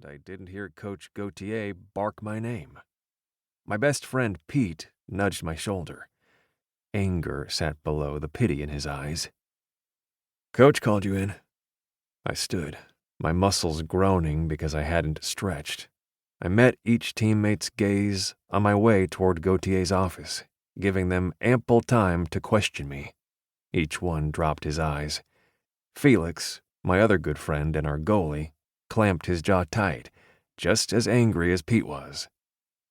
and I didn't hear Coach Gautier bark my name. My best friend Pete nudged my shoulder. Anger sat below the pity in his eyes. "Coach called you in." I stood, my muscles groaning because I hadn't stretched. I met each teammate's gaze on my way toward Gautier's office, giving them ample time to question me. Each one dropped his eyes. Felix, my other good friend and our goalie, clamped his jaw tight, just as angry as Pete was.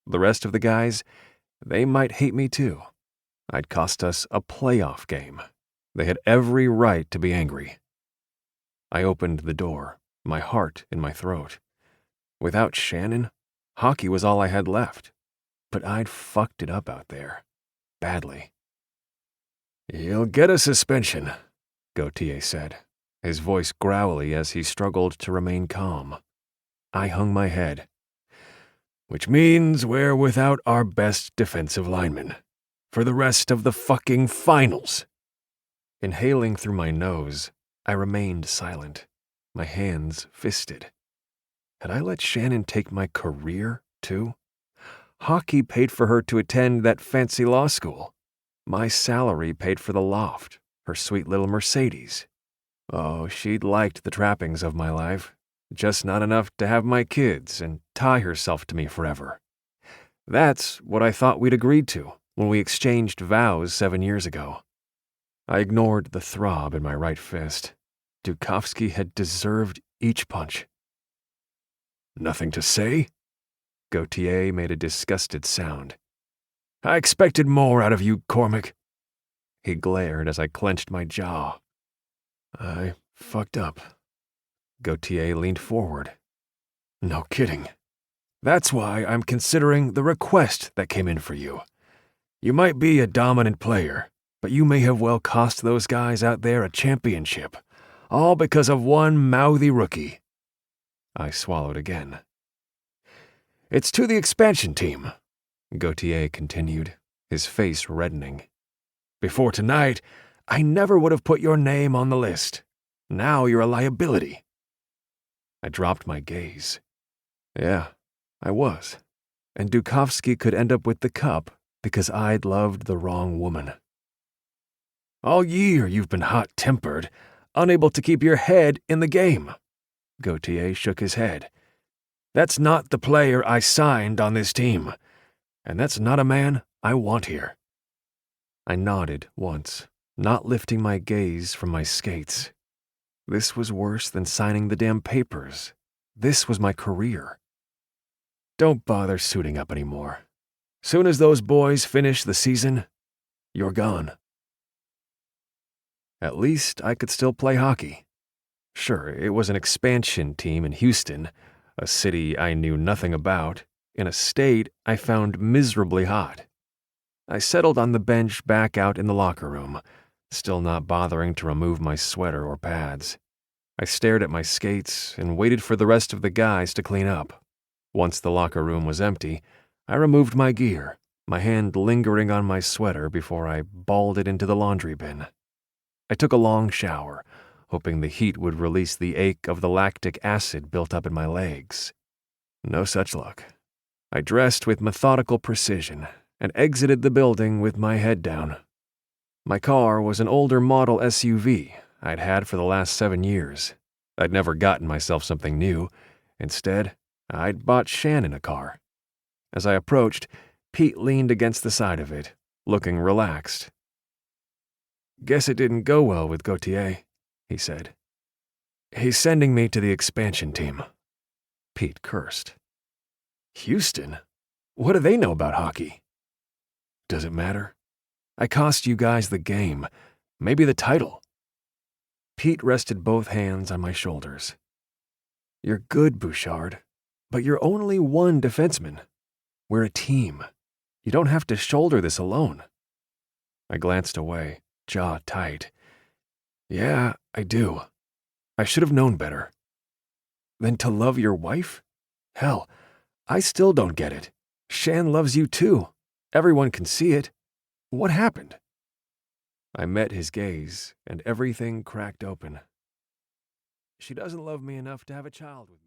The rest of the guys, they might hate me too. I'd cost us a playoff game. They had every right to be angry. I opened the door, my heart in my throat. Without Shannon, hockey was all I had left. But I'd fucked it up out there. Badly. "You'll get a suspension," Gautier said, his voice growly as he struggled to remain calm. I hung my head. "Which means we're without our best defensive lineman. For the rest of the fucking finals." Inhaling through my nose, I remained silent, my hands fisted. Had I let Shannon take my career, too? Hockey paid for her to attend that fancy law school. My salary paid for the loft, her sweet little Mercedes. Oh, she'd liked the trappings of my life, just not enough to have my kids and tie herself to me forever. That's what I thought we'd agreed to when we exchanged vows 7 years ago. I ignored the throb in my right fist. Dukovsky had deserved each punch. "Nothing to say?" Gautier made a disgusted sound. "I expected more out of you, Cormac." He glared as I clenched my jaw. "I fucked up." Gautier leaned forward. "No kidding. That's why I'm considering the request that came in for you. You might be a dominant player, but you may have well cost those guys out there a championship, all because of one mouthy rookie." I swallowed again. "It's to the expansion team," Gautier continued, his face reddening. "Before tonight, I never would have put your name on the list. Now you're a liability." I dropped my gaze. Yeah, I was. And Dukovsky could end up with the cup because I'd loved the wrong woman. "All year you've been hot-tempered, unable to keep your head in the game." Gautier shook his head. "That's not the player I signed on this team, and that's not a man I want here." I nodded once, not lifting my gaze from my skates. This was worse than signing the damn papers. This was my career. "Don't bother suiting up anymore. Soon as those boys finish the season, you're gone." At least I could still play hockey. Sure, it was an expansion team in Houston, a city I knew nothing about, in a state I found miserably hot. I settled on the bench back out in the locker room, still not bothering to remove my sweater or pads. I stared at my skates and waited for the rest of the guys to clean up. Once the locker room was empty, I removed my gear, my hand lingering on my sweater before I balled it into the laundry bin. I took a long shower, hoping the heat would release the ache of the lactic acid built up in my legs. No such luck. I dressed with methodical precision and exited the building with my head down. My car was an older model SUV I'd had for the last 7 years. I'd never gotten myself something new. Instead, I'd bought Shannon a car. As I approached, Pete leaned against the side of it, looking relaxed. "Guess it didn't go well with Gautier," he said. "He's sending me to the expansion team." Pete cursed. "Houston? What do they know about hockey?" "Does it matter? I cost you guys the game, maybe the title." Pete rested both hands on my shoulders. "You're good, Bouchard, but you're only one defenseman. We're a team. You don't have to shoulder this alone." I glanced away, jaw tight. "Yeah, I do. I should have known better." "Then to love your wife? Hell, I still don't get it. Shan loves you too. Everyone can see it. What happened?" I met his gaze, and everything cracked open. "She doesn't love me enough to have a child with me."